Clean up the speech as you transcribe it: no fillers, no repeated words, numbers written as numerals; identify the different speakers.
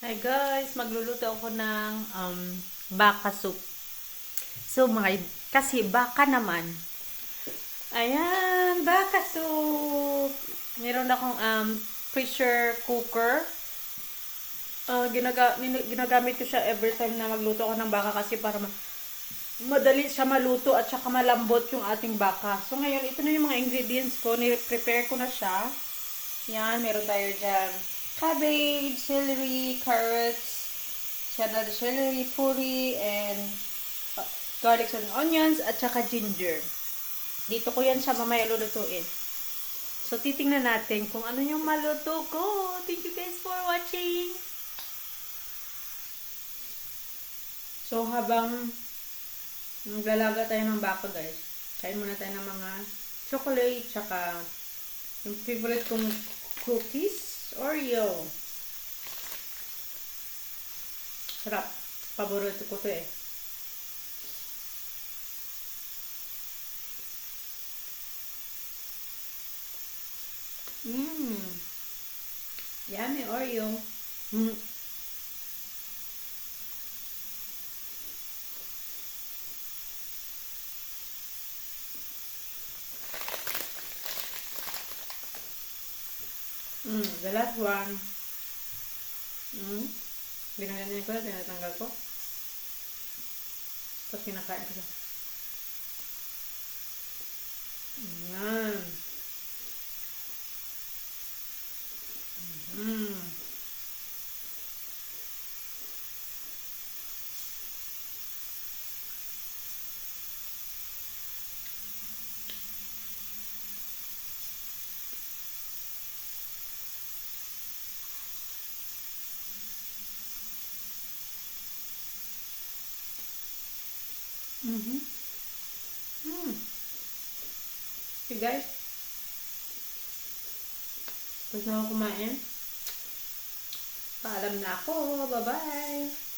Speaker 1: Hi guys, magluluto ako ng baka soup. So kasi baka naman. Ayan, baka soup. Meron akong pressure cooker. Ginagamit ko siya every time na magluto ako ng baka kasi para madali siya maluto at saka malambot yung ating baka. So ngayon, ito na yung mga ingredients ko. Prepare ko na siya. Yan, meron tayo dyan cabbage, celery, carrots, celery, puri, and garlic and onions, at saka ginger. Dito ko yan siya mamaya lulutuin. So, titingnan natin kung ano yung maluto ko. Thank you guys for watching. So, habang naglalaga tayo ng baka guys, kain muna tayo ng mga chocolate, tsaka yung favorite kong cookies, Oreo. Sarap. Paborito ko to eh. Yummy Oreo. The last one. Ginaganyan ko na, tinatanggal ko. Tapos kinakain ko siya. Ayan. Okay guys. Tapos na ako kumain. Paalam na ako. Bye-bye.